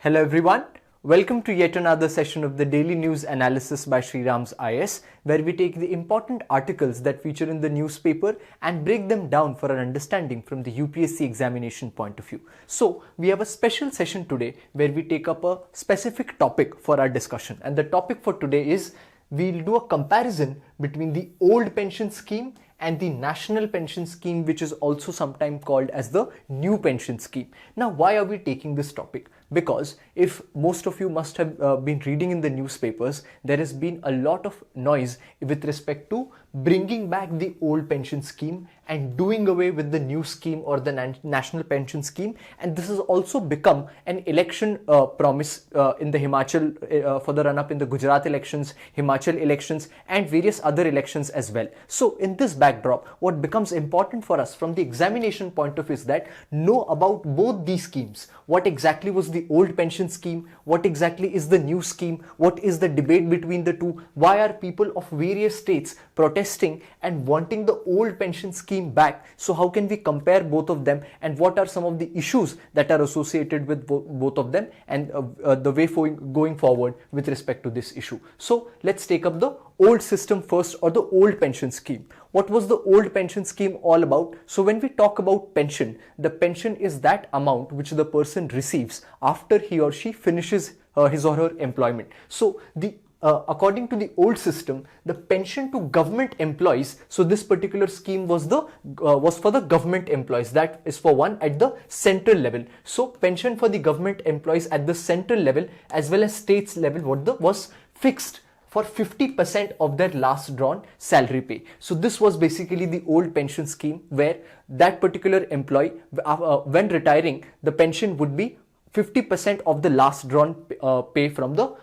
Hello everyone, welcome to yet another session of the Daily News Analysis by Sriram's IS, where we take the important articles that feature in the newspaper and break them down for an understanding from the UPSC examination point of view. So, we have a special session today where we take up a specific topic for our discussion, and the topic for today is we'll do a comparison between the old pension scheme and the national pension scheme, which is also sometimes called as the new pension scheme. Now, why are we taking this topic? Because if most of you must have been reading in the newspapers, there has been a lot of noise with respect to bringing back the old pension scheme and doing away with the new scheme or the national pension scheme. And this has also become an election promise in the Himachal for the run-up in the Gujarat elections, Himachal elections and various other elections as well. So in this backdrop, what becomes important for us from the examination point of view is that know about both these schemes. What exactly was the old pension scheme? What exactly is the new scheme? What is the debate between the two? Why are people of various states protesting and wanting the old pension scheme back? So how can we compare both of them, and what are some of the issues that are associated with both of them, and the way going forward with respect to this issue? So let's take up the old system first, or the old pension scheme. What was the old pension scheme all about? So when we talk about pension, the pension is that amount which the person receives after he or she finishes his or her employment. So according to the old system, the pension to government employees, so this particular scheme was for the government employees, that is for one at the central level. So pension for the government employees at the central level as well as states level was fixed for 50% of their last drawn salary pay. So this was basically the old pension scheme, where that particular employee, when retiring, the pension would be 50% of the last drawn pay from the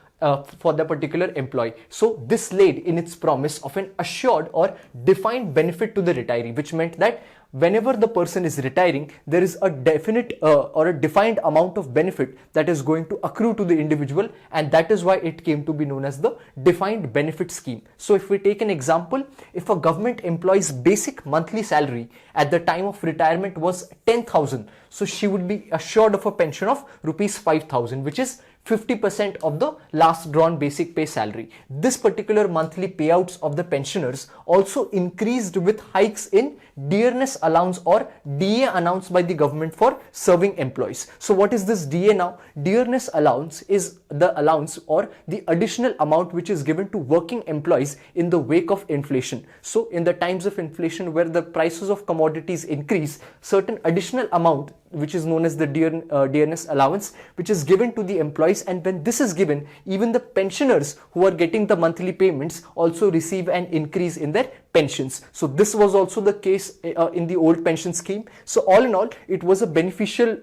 for the particular employee. So this laid in its promise of an assured or defined benefit to the retiree, which meant that whenever the person is retiring, there is a definite or a defined amount of benefit that is going to accrue to the individual, and that is why it came to be known as the defined benefit scheme. So if we take an example, if a government employee's basic monthly salary at the time of retirement was 10,000, so she would be assured of a pension of rupees 5,000, which is 50% of the last drawn basic pay salary. This particular monthly payouts of the pensioners also increased with hikes in dearness allowance, or DA, announced by the government for serving employees. So what is this DA now? Dearness allowance is the allowance or the additional amount which is given to working employees in the wake of inflation. So in the times of inflation where the prices of commodities increase, certain additional amount which is known as the dearness allowance, which is given to the employees, and when this is given, even the pensioners who are getting the monthly payments also receive an increase in their pensions. So this was also the case in the old pension scheme. So all in all, it was a beneficial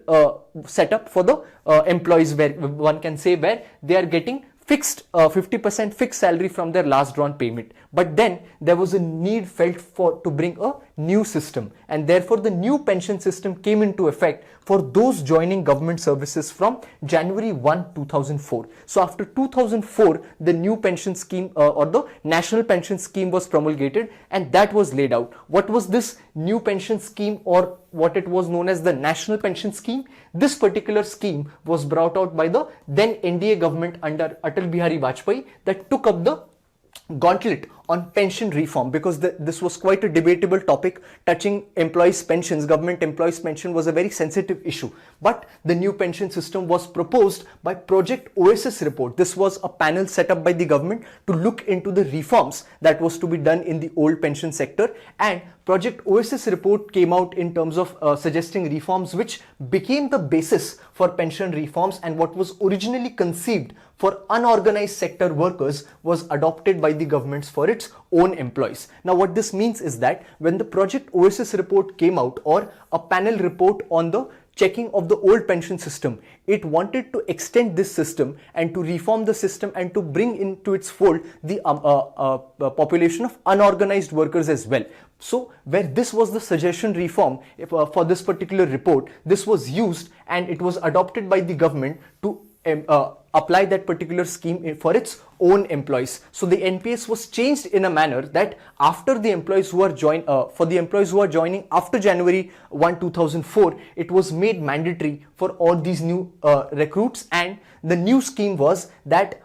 setup for the employees, where one can say where they are getting fixed 50% fixed salary from their last drawn payment. But then there was a need felt to bring a new system, and therefore the new pension system came into effect for those joining government services from January 1, 2004. So after 2004, the new pension scheme or the national pension scheme was promulgated, and that was laid out. What was this new pension scheme, or what it was known as the national pension scheme? This particular scheme was brought out by the then NDA government under Atal Bihari Vajpayee, that took up the gauntlet on pension reform, because this was quite a debatable topic touching employees' pensions. Government employees' pension was a very sensitive issue. But the new pension system was proposed by Project Oasis report. This was a panel set up by the government to look into the reforms that was to be done in the old pension sector, and Project Oasis report came out in terms of suggesting reforms which became the basis for pension reforms, and what was originally conceived for unorganized sector workers was adopted by the governments for its own employees. Now what this means is that when the Project Oasis report came out, or a panel report on the checking of the old pension system, it wanted to extend this system and to reform the system and to bring into its fold the population of unorganized workers as well. So where this was the suggestion reform for this particular report, this was used and it was adopted by the government to apply that particular scheme for its own employees. So the NPS was changed in a manner that after the employees who are for the employees who are joining after January 1, 2004, it was made mandatory for all these new recruits, and the new scheme was that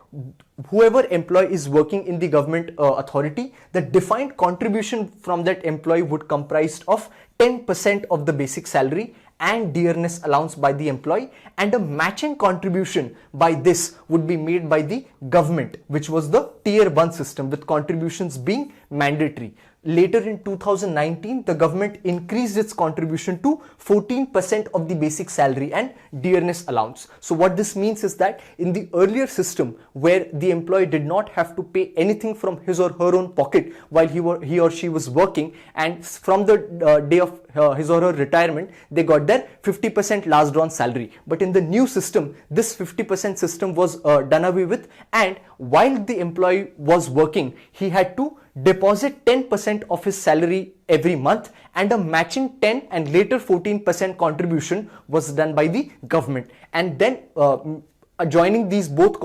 whoever employee is working in the government authority, the defined contribution from that employee would comprise of 10% of the basic salary and dearness allowance by the employee, and a matching contribution by this would be made by the government, which was the tier 1 system with contributions being mandatory. Later in 2019, the government increased its contribution to 14% of the basic salary and dearness allowance. So what this means is that in the earlier system, where the employee did not have to pay anything from his or her own pocket while he or she was working, and from the day of his or her retirement, they got their 50% last drawn salary. But in the new system, this 50% system was done away with, and while the employee was working, he had to deposit 10% of his salary every month, and a matching 10 and later 14% contribution was done by the government. And then joining these both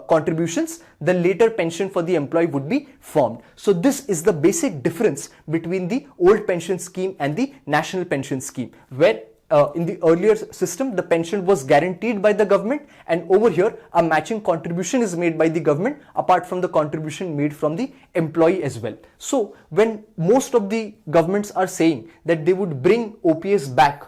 contributions, the later pension for the employee would be formed. So this is the basic difference between the old pension scheme and the national pension scheme, where in the earlier system, the pension was guaranteed by the government, and over here a matching contribution is made by the government apart from the contribution made from the employee as well. So when most of the governments are saying that they would bring OPS back,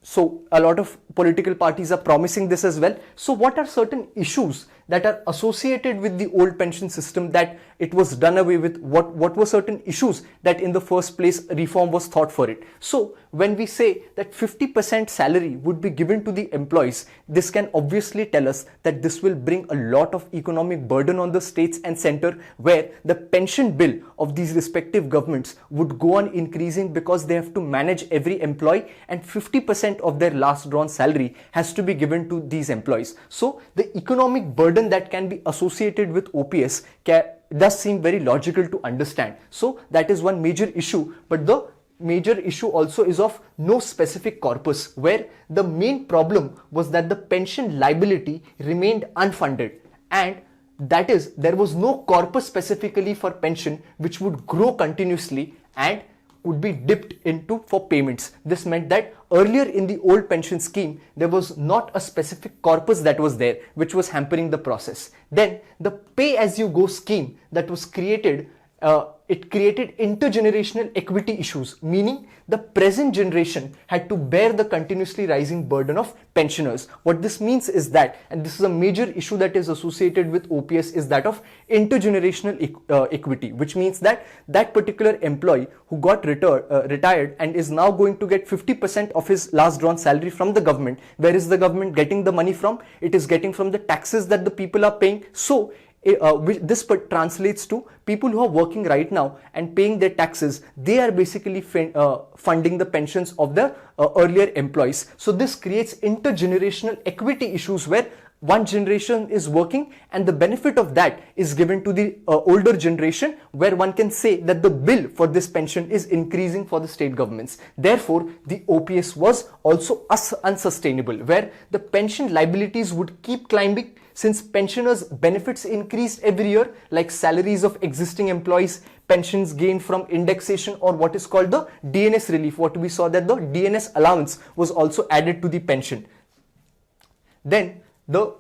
so a lot of political parties are promising this as well. So what are certain issues that are associated with the old pension system that it was done away with? What were certain issues that in the first place reform was thought for it? So when we say that 50% salary would be given to the employees, this can obviously tell us that this will bring a lot of economic burden on the states and center, where the pension bill of these respective governments would go on increasing because they have to manage every employee, and 50% of their last drawn salary has to be given to these employees. So the economic burden that can be associated with OPS does seem very logical to understand. So that is one major issue, but the major issue also is of no specific corpus, where the main problem was that the pension liability remained unfunded, and that is, there was no corpus specifically for pension which would grow continuously and would be dipped into for payments. This meant that earlier in the old pension scheme, there was not a specific corpus that was there, which was hampering the process. Then the pay-as-you-go scheme that was created, it created intergenerational equity issues, meaning the present generation had to bear the continuously rising burden of pensioners. What this means is that, and this is a major issue that is associated with OPS, is that of intergenerational equity, which means that that particular employee who got retired and is now going to get 50% of his last drawn salary from the government. Where is the government getting the money from? It is getting from the taxes that the people are paying. So this translates to people who are working right now and paying their taxes. They are basically funding the pensions of the earlier employees. So this creates intergenerational equity issues, where one generation is working and the benefit of that is given to the older generation, where one can say that the bill for this pension is increasing for the state governments. Therefore, the OPS was also unsustainable, where the pension liabilities would keep climbing since pensioners' benefits increased every year, like salaries of existing employees, pensions gained from indexation, or what is called the DNS relief. What we saw that the DNS allowance was also added to the pension. Then the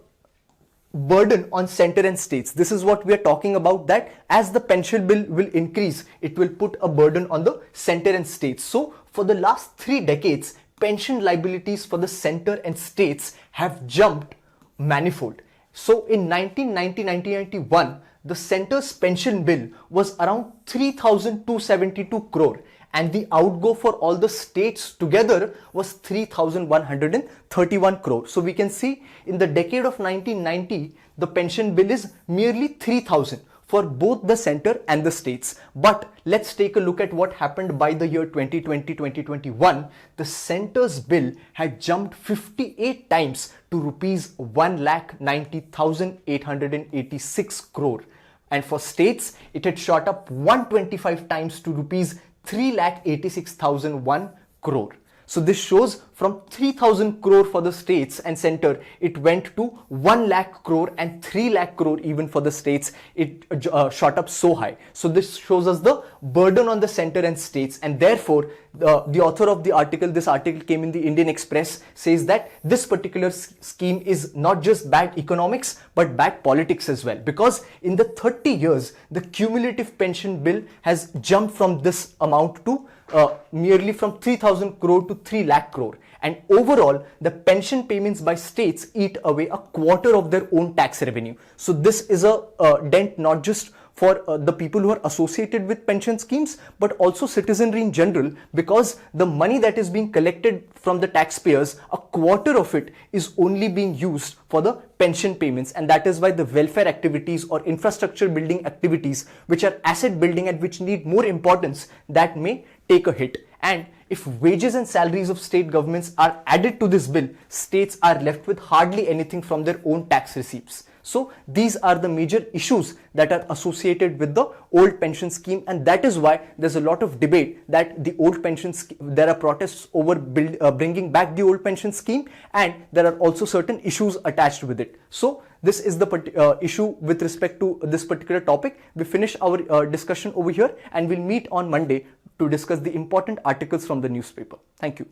burden on center and states. This is what we are talking about, that as the pension bill will increase, it will put a burden on the center and states. So for the last 3 decades, pension liabilities for the center and states have jumped manifold. So in 1990-1991, the center's pension bill was around 3,272 crore, and the outgo for all the states together was 3,131 crore. So we can see in the decade of 1990, the pension bill is merely 3,000 for both the center and the states. But let's take a look at what happened by the year 2020-2021. The center's bill had jumped 58 times to rupees 1,90,886 crore. And for states, it had shot up 125 times to rupees 3,86,001 crore. So this shows from 3000 crore for the states and center, it went to 1 lakh crore and 3 lakh crore even for the states. It shot up so high. So this shows us the burden on the center and states, and therefore the author of the article, this article came in the Indian Express, says that this particular scheme is not just bad economics but bad politics as well, because in the 30 years the cumulative pension bill has jumped from this amount to merely from 3000 crore to 3 lakh crore, and overall the pension payments by states eat away a quarter of their own tax revenue. So this is a dent not just for the people who are associated with pension schemes but also citizenry in general, because the money that is being collected from the taxpayers, a quarter of it is only being used for the pension payments, and that is why the welfare activities or infrastructure building activities, which are asset building and which need more importance, that may take a hit. And if wages and salaries of state governments are added to this bill, states are left with hardly anything from their own tax receipts. So these are the major issues that are associated with the old pension scheme, and that is why there's a lot of debate that the old pension scheme, there are protests over bringing back the old pension scheme, and there are also certain issues attached with it. So this is the issue with respect to this particular topic. We finish our discussion over here, and we'll meet on Monday to discuss the important articles from the newspaper. Thank you.